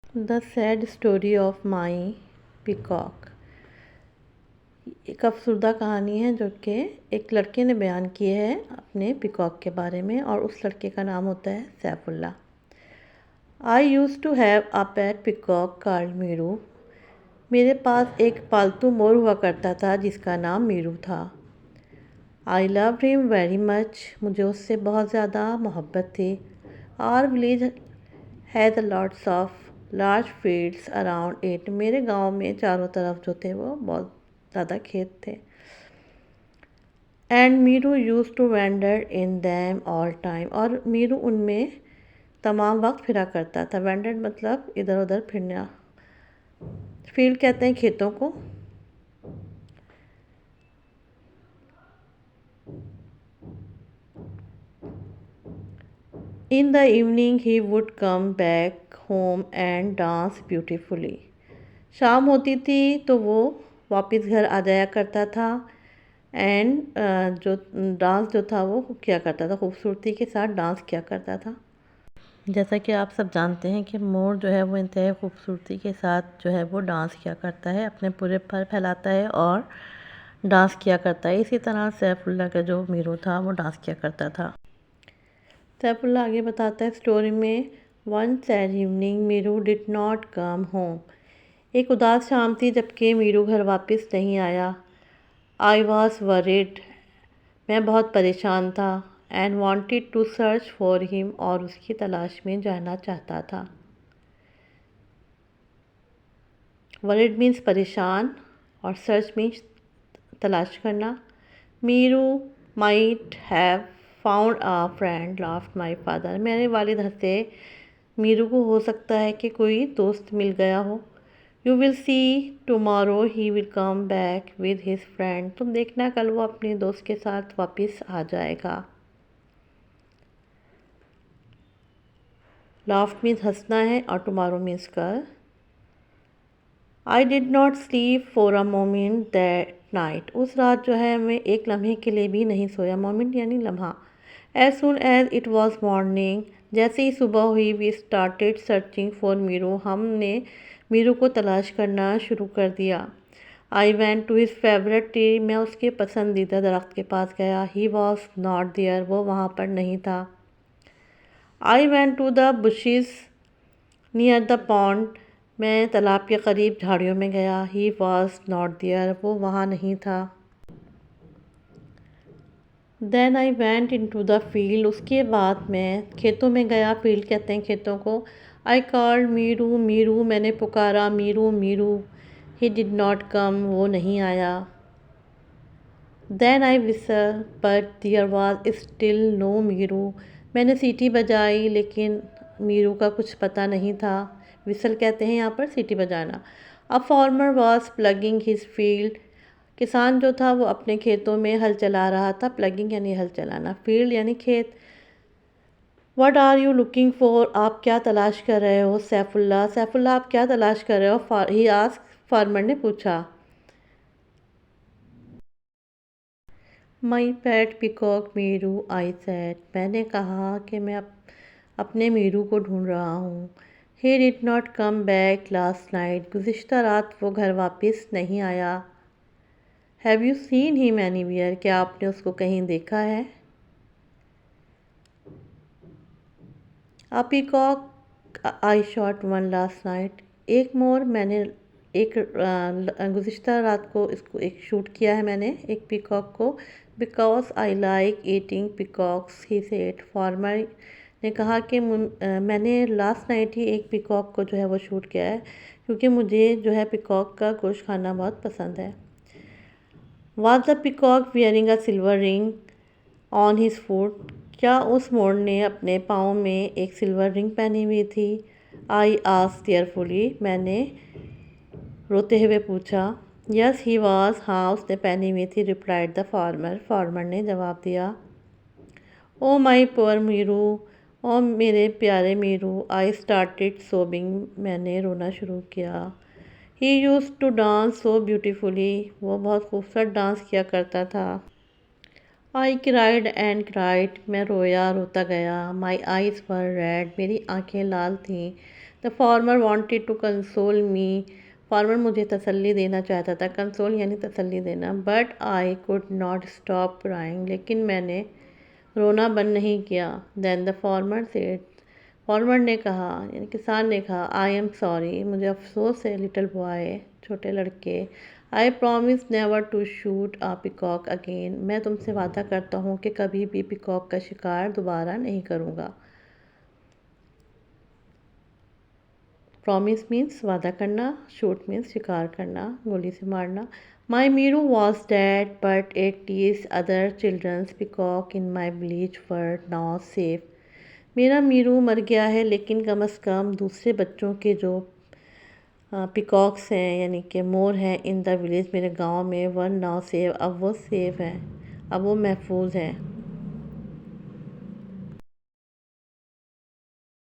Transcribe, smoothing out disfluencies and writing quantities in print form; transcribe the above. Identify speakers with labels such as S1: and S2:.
S1: The sad story of my peacock. एक अफसरदा कहानी है जो कि एक लड़के ने बयान की है अपने पीकॉक के बारे में, और उस लड़के का नाम होता है Saifullah. I use to have a pet peacock called Meeru. मेरे पास एक पालतू मोर हुआ करता था जिसका नाम मीरू था। I love him very much. मुझे उससे बहुत ज़्यादा मोहब्बत थी। Our village has lots of large fields around it. मेरे गांव में चारों तरफ जो थे वो बहुत ज़्यादा खेत थे। And Meeru use to wander in them all time. और मीरू उनमें तमाम वक्त फिरा करता था। वेंडर मतलब इधर उधर फिरना। फील्ड कहते हैं खेतों को। In the evening he would come back home and dance beautifully. शाम होती थी तो वो वापस घर आ जाया करता था। एंड जो डांस जो था वो किया करता था, खूबसूरती के साथ डांस किया करता था। जैसा कि आप सब जानते हैं कि मोर जो है वो इंतहाई खूबसूरती के साथ जो है वो डांस किया करता है, अपने पूरे पर फैलाता है और डांस किया करता है। इसी तरह सैफुल्ला का जो मीरू था वो डांस किया करता था। सैफुल्ला आगे बताता है स्टोरी में, one sad evening Meeru did not come home. एक उदास शाम थी जबकि मीरू घर वापस नहीं आया। I was worried. मैं बहुत परेशान था। And wanted to search for him. और उसकी तलाश में जाना चाहता था। वरिड मीन्स परेशान और सर्च मीन्स तलाश करना। Meeru might have found a friend laughed my father. मेरे वालिद हंसे। मीरू को हो सकता है कि कोई दोस्त मिल गया हो। You will see tomorrow he will come back with his friend. तुम देखना कल वो अपने दोस्त के साथ वापस आ जाएगा। लाफ्ट मीन्स हंसना है और टुमारो मीन्स कल। I did not sleep for a moment that night. उस रात जो है मैं एक लम्हे के लिए भी नहीं सोया। मोमेंट यानी लम्हा। As soon as it was morning. जैसे ही सुबह हुई we started searching for Meeru. हमने मीरू को तलाश करना शुरू कर दिया। I went to his favourite tree. मैं उसके पसंदीदा दरख्त के पास गया। He was not there. वो वहाँ पर नहीं था। I went to the bushes near the pond. मैं तालाब के करीब झाड़ियों में गया। He was not there. वो वहाँ नहीं था। Then I went into the field. उसके बाद मैं खेतों में गया। फील्ड कहते हैं खेतों को। I called Meeru Meeru. मैंने पुकारा मीरू मीरू। ही डिड नॉट कम। वो नहीं आया। Then I whistle but there was still no Meeru. मैंने सीटी बजाई लेकिन मीरू का कुछ पता नहीं था। विसल कहते हैं यहाँ पर सीटी बजाना। A farmer was plugging his field. किसान जो था वो अपने खेतों में हल चला रहा था। प्लगिंग यानी हल चलाना, फील्ड यानी खेत। What are you looking for. आप क्या तलाश कर रहे हो। सैफुल्ला सैफुल्ला आप क्या तलाश कर रहे हो। He ask. फार्मर ने पूछा। माई पेट पिकॉक मीरू आई सेड। मैंने कहा कि मैं अपने मीरू को ढूंढ रहा हूँ। He did not come back last night. गुज़िश्ता रात वो घर वापस नहीं आया। Have you seen him anywhere. क्या आपने उसको कहीं देखा है। A peacock I shot one last night. एक मोर मैंने एक गुज़िश्ता रात को इसको एक शूट किया है मैंने एक पीकॉक को। Because I like eating peacocks he said. Farmer ने कहा कि मैंने लास्ट नाइट ही एक पीकॉक को जो है वो शूट किया है क्योंकि मुझे जो है पीकॉक का गोश्त खाना बहुत पसंद है। Was the peacock wearing a silver ring on his foot. क्या उस मोर ने अपने पाँव में एक सिल्वर रिंग पहनी हुई थी। I asked tearfully. मैंने रोते हुए पूछा। Yes he was. हाँ उसने पहनी हुई थी। Replied the farmer. फार्मर ने जवाब दिया। ओ माई पुअर मीरू। ओ मेरे प्यारे मीरू। I started सोबिंग। मैंने रोना शुरू किया। He use to dance so beautifully. वो बहुत खूबसूरत डांस किया करता था। I cried and cried. मैं रोया रोता गया। My eyes were red. मेरी आंखें लाल थीं। The farmer wanted to console me. Farmer मुझे तसल्ली देना चाहता था, कंसोल यानी तसल्ली देना। But I could not stop crying, लेकिन मैंने रोना बंद नहीं किया। Then the farmer said, farmer ने कहा यानी किसान ने कहा, आई एम सॉरी, मुझे अफसोस है लिटिल बॉय, छोटे लड़के। I promise never to shoot a peacock again, मैं तुमसे वादा करता हूँ कि कभी भी पिकॉक का शिकार दोबारा नहीं करूँगा। प्रॉमिस मीन्स वादा करना, शूट मीन्स शिकार करना, गोली से मारना। My Meeru was dead but it is other childrens peacock in my village were now safe. मेरा मीरू मर गया है, लेकिन कम अज़ कम दूसरे बच्चों के जो पिकॉक्स हैं यानी कि मोर हैं इन द विलेज, मेरे गांव में, वन नाउ सेव, अब वो सेफ हैं, अब वो महफूज हैं।